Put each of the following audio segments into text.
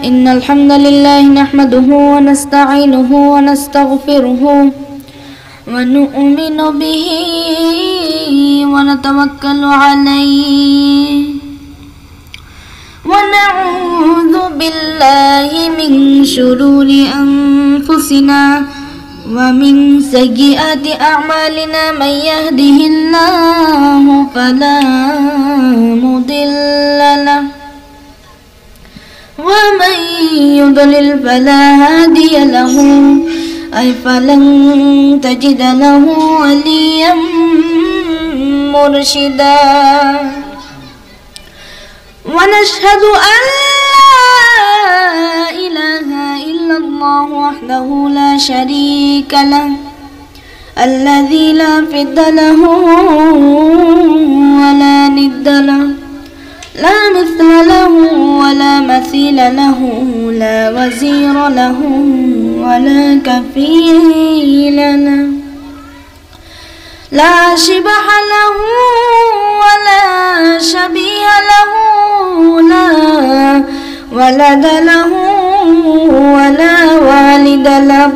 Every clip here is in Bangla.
إن الحمد لله نحمده ونستعينه ونستغفره ونؤمن به ونتوكل عليه ونعوذ بالله من شرور أنفسنا ومن سيئات أعمالنا من يهده الله فلا مضل له ومن يضلل فلا هادي له أي فلن تجد له وليا مرشدا ونشهد أن لا إله إلا الله وحده لا شريك له الذي لا ضد له ولا ند له لا مثل له ولا مثيل له لا وزير له ولا كفيل له لا شبه له ولا شبيه له لا ولد له ولا والد له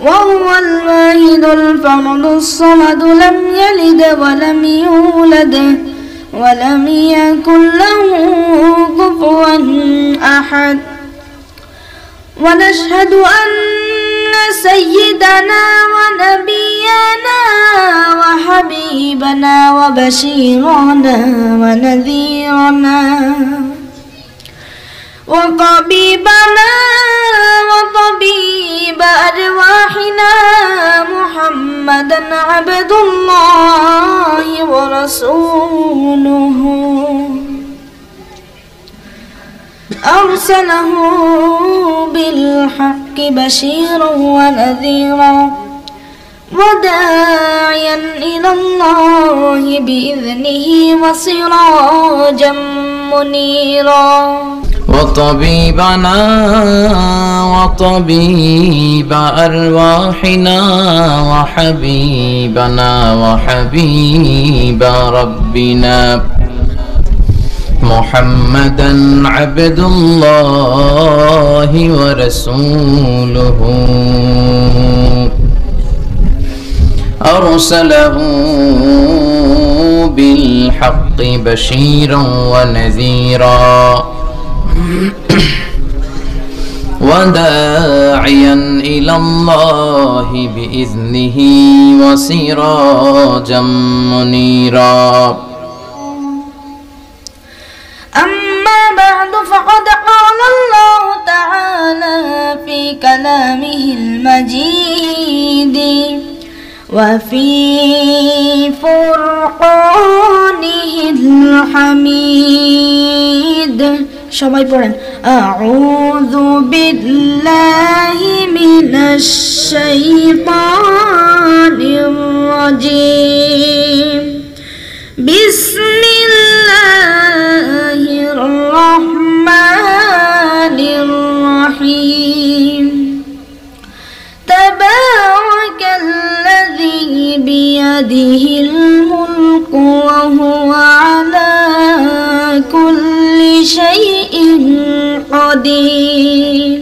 وهو الواحد الفرد الصمد لم يلد ولم يولد ولم يكن له كفوا أحد ونشهد أن سيدنا ونبينا وحبيبنا وبشيرنا ونذيرنا وطبيبنا وطبيب أرواحنا محمدا عبد الله ورسوله أرسله بالحق بشيرا ونذيرا وداعيا إلى الله بإذنه وسراجا منيرا وطبيبنا وطبيب أرواحنا وحبيبنا وحبيب ربنا محمدا عبد الله ورسوله أرسله بالحق بشيرا ونذيرا وداعيا إلى الله بإذنه وسراجا منيرا أما بعد فقد قال الله تعالى في كلامه المجيد وفي فرقانه الحميد সবাই পড়েন আউযু বিল্লাহি মিনাশ শাইতানির রাজিম বিসমিল্লাহির রহমানির রহিম তাবারাকাল্লাযী বিয়াদিহিল মুলকু ওয়া হুয়া আলা কুল্লি শাইইন قدير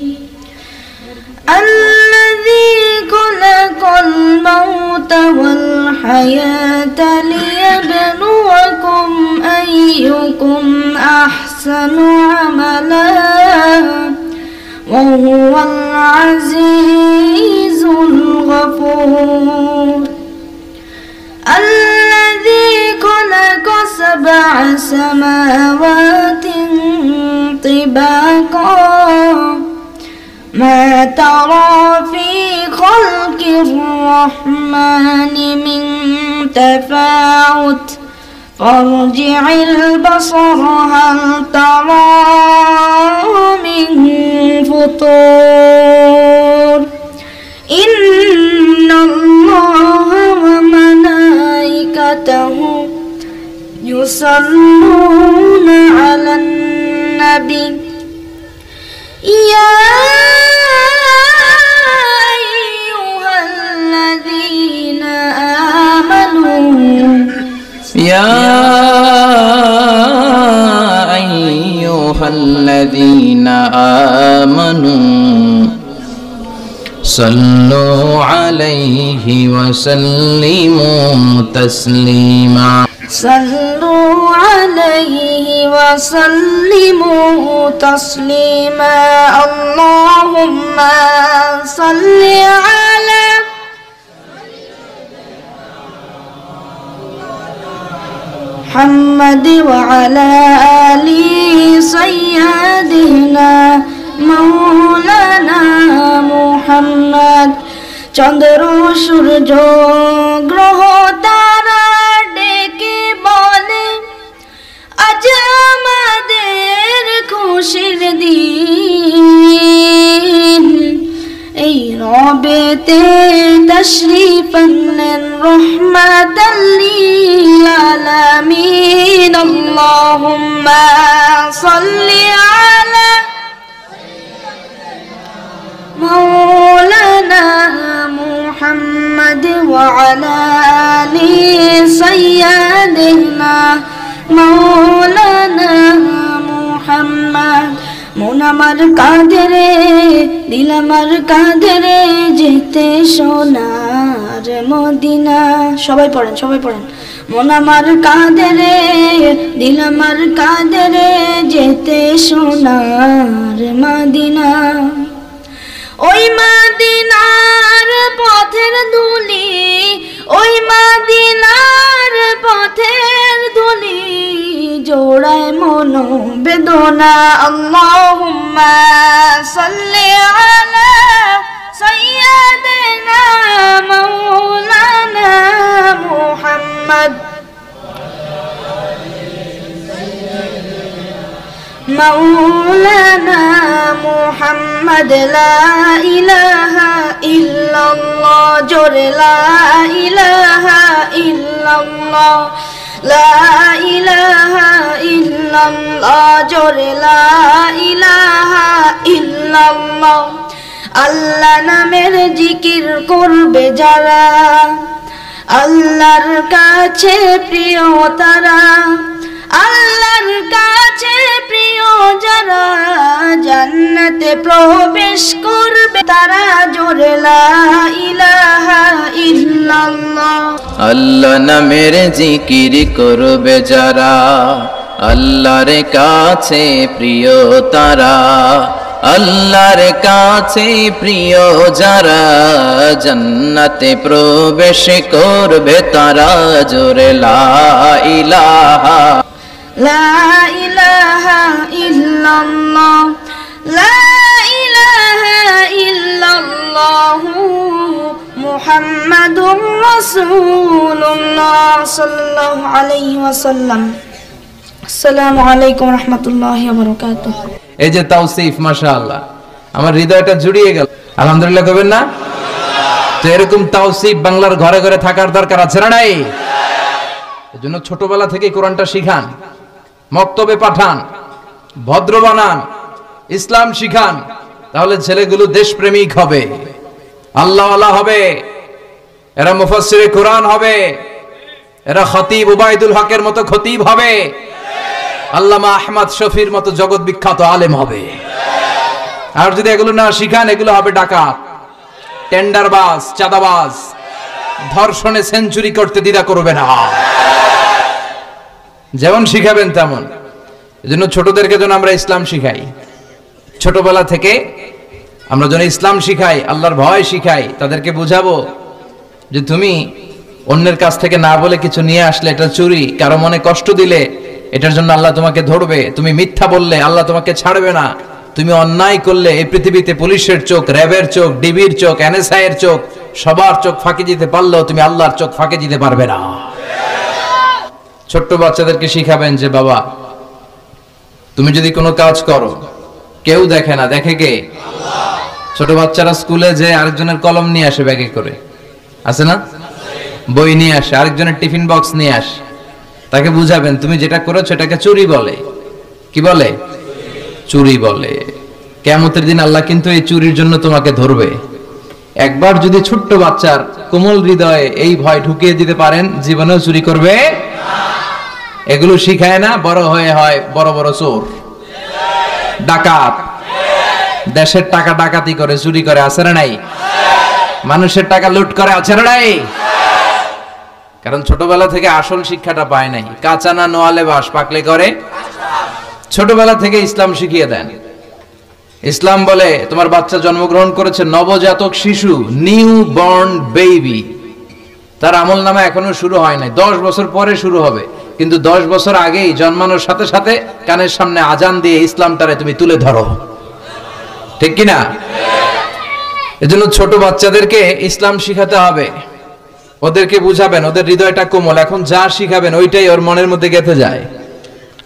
الذي خلق الموت والحياة ليبلوكم أيكم أحسن عملا وهو العزيز الغفور الذي خلق 7 سماوات طباقا ما ترى في خلق الرحمن من تفاوت فارجع البصر هل ترى من فطور إن الله وملائكته يصلون على النبي يا أيها الذين آمنوا أيها الذين آمنوا صلوا عليه وسلموا تسليما صلوا عليه وسلموا تسليما اللهم صل على محمد وعلى آل سيدنا مولانا محمد চন্দ্র সূর্য গ্রহ তারা ডেকে বলে আজ আমাদের খুশির দিন এই রবেতে তশরিফ আনলেন রহমাতাল লিল আলামিন আল্লাহুম্মা সাল্লি আলা مولانا محمد وعلى آل سيدنا مولانا محمد মন আমার কাঁধে রে দিল আমার কাঁধে রে যেতে সোনার মদিনা সবাই পড়েন মন আমার কাঁধে রে দিল আমার কাঁধে রে যেতে সোনার মদিনা ওই মদিনার পথের ধুলি ওই মদিনার পথের ধুলি জোড়ায় মন বেদনা আল্লাহুম্মা সাল্লি আলা সাইয়্যিদিনা মাওলানা মুহাম্মদ مولانا محمد لا إله إلا الله جر لا إله إلا الله لا إله إلا الله جر لا إله إلا الله আল্লাহ নামের জিকির করবে যারা আল্লাহর কাছে প্রিয় তারা আল্লাহর কাছে প্রিয় যারা জান্নাতে প্রবেশ করবে তারা জোরে লা ইলাহা ইল্লাল্লাহ আল্লাহ নামের জিকির করবে যারা আল্লাহর কাছে প্রিয় তারা আল্লাহর কাছে প্রিয় যারা জান্নাতে প্রবেশ করবে তারা জোরে লা ইলাহা لا إله إلا الله لا إله إلا الله محمد رسول الله صلى الله عليه وسلم السلام عليكم ورحمة الله وبركاته এই যে তাওসিফ মাশাআল্লাহ আমার হৃদয়টা জুড়িয়ে গেল আলহামদুলিল্লাহ কবেন না তো এরকম তাওসিফ বাংলার ঘরে ঘরে থাকার দরকার আছে না নাই এজন্য ছোটবেলা থেকে কোরআনটা শিখান মক্তবে পাঠান ভদ্র বানান ইসলাম শিখান তাহলে ছেলেগুলো দেশপ্রেমিক হবে আল্লাহওয়ালা হবে এরা মুফাসসিরে কোরআন হবে এরা খতিব উবাইদুল হকের মতো খতিব হবে আল্লামা আহমদ শফির মতো জগৎ বিখ্যাত আলেম হবে আর যদি এগুলো না শিখান এগুলো হবে ডাকাত টেন্ডারবাজ চাঁদাবাজ ধর্ষণে সেঞ্চুরি করতে দ্বিধা করবে না যেমন শিখাবেন তেমন এজন্য ছোটদেরকে যেন আমরা ইসলাম শিখাই ছোটবেলা থেকে আমরা যেন ইসলাম শিখাই আল্লাহর ভয় শিখাই তাদেরকে বুঝাবো যে তুমি অন্যের কাছ থেকে না বলে কিছু নিয়ে আসলে এটা চুরি কারো মনে কষ্ট দিলে এটার জন্য আল্লাহ তোমাকে ধরবে তুমি মিথ্যা বললে আল্লাহ তোমাকে ছাড়বে না তুমি অন্যায় করলে এই পৃথিবীতে পুলিশের চোখ র্যাবের চোখ ডিবির চোখ এনএসআই এর চোখ সবার চোখ ফাঁকি দিতে পারলেও তুমি আল্লাহর চোখ ফাঁকি দিতে পারবে না ছোট্ট বাচ্চাদেরকে শিখাবেন যে বাবা তুমি যদি কোনো কাজ করো কেউ দেখে না দেখে কে আল্লাহ ছোট বাচ্চারা স্কুলে যে আরেকজনের কলম নিয়ে আসে ব্যাগে করে আছে না বই নিয়ে আসে আরেকজনের টিফিন বক্স নিয়ে আসে তাকে বুঝাবেন তুমি যেটা করেছো এটাকে চুরি বলে কি বলে চুরি বলে কিয়ামতের দিন আল্লাহ কিন্তু এই চুরির জন্য তোমাকে ধরবে একবার যদি ছোট্ট বাচ্চার কোমল হৃদয়ে এই ভয় ঢুকিয়ে দিতে পারেন জীবনেও চুরি করবে না এগুলো শিখায় না বড় হয়ে হয় বড় বড় চোর ডাকাত দেশের টাকা ডাকাতি করে, চুরি করে, আছে না নাই? মানুষের টাকা লুট করে, আছে না নাই? কারণ ছোটবেলা থেকে আসল শিক্ষাটা পায় নাই। কাঁচা না নোয়ালে বাস, পাকলে করে। ছোটবেলা থেকে ইসলাম শিখিয়ে দেন। ইসলাম বলে তোমার বাচ্চা জন্মগ্রহণ করেছে, নবজাতক শিশু, নিউ বর্ন বেবি, তার আমল নামা এখনো শুরু হয় নাই, 10 বছর পরে শুরু হবে। কিন্তু 10 বছর আগেই জন্মানোর সাথে সাথে কানের সামনে আজান দিয়ে ইসলামটারে তুমি তুলে ধরো, ঠিক কিনা? এজন্য ছোট বাচ্চাদেরকে ইসলাম শিখাতে হবে, ওদেরকে বুঝাবেন, ওদের হৃদয়টা কোমল, এখন যা শিখাবেন ওইটাই ওর মনের মধ্যে গেঁথে যায়।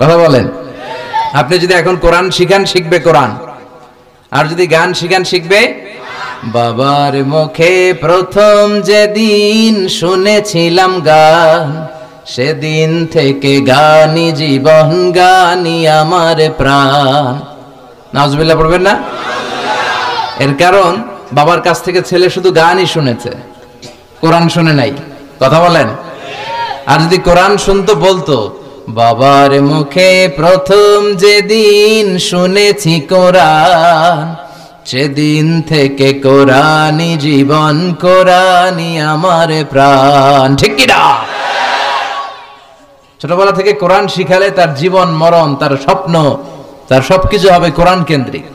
কথা বলেন। আপনি যদি এখন কোরআন শিখান, শিখবে কোরআন, আর যদি গান শিখান, শিখবে। বাবার মুখে প্রথম যেদিন শুনেছিলাম গান, সেদিন থেকে গানি জীবন, গানি আমার প্রাণ। নাউজুবিল্লাহ পড়বেন না? এর কারণ বাবার কাছ থেকে ছেলে শুধু গানই শুনেছে, কোরআন শুনে নাই। কথা বলেন। আর যদি কোরআন শুনতো, বলতো বাবার মুখে প্রথম যেদিন শুনেছি কোরআন, সেদিন থেকে কোরআনই জীবন, কোরআনই আমার প্রাণ, ঠিক কি না? ছোটবেলা থেকে কোরআন শিখালে তার জীবন মরণ, তার স্বপ্ন, তার সবকিছু হবে কোরআন কেন্দ্রিক।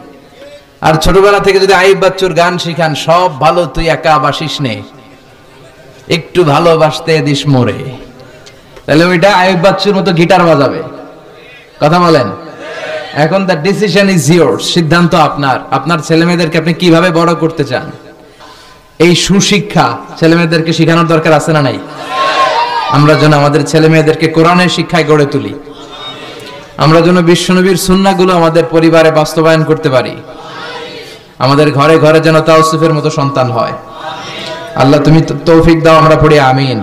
আর ছোটবেলা থেকে যদি আইব বাচ্চুর গান শিখান, সব ভালো তুই একা বাসিস নে, একটু ভালোবাসতে দিস মোরে, তাহলে ওইটা আইব বাচ্চুর মতো গিটার বাজাবে। কথা বলেন। এখন দ্য ডিসিশন ইজ ইয়োরস, সিদ্ধান্ত আপনার। আপনার ছেলে মেয়েদেরকে আপনি কিভাবে বড় করতে চান, এই সুশিক্ষা ছেলে মেয়েদেরকে শিখানোর দরকার আছে না নাই? আমরা যেন আমাদের ছেলে মেয়েদেরকে কোরআনের শিক্ষায় গড়ে তুলি, আমরা যেন বিশ্বনবীর সুন্নাহগুলো আমাদের পরিবারে বাস্তবায়ন করতে পারি, আমাদের ঘরে ঘরে যেন তাওসিফের মতো সন্তান হয়। আল্লাহ তুমি তৌফিক দাও, আমরা পড়ি আমিন।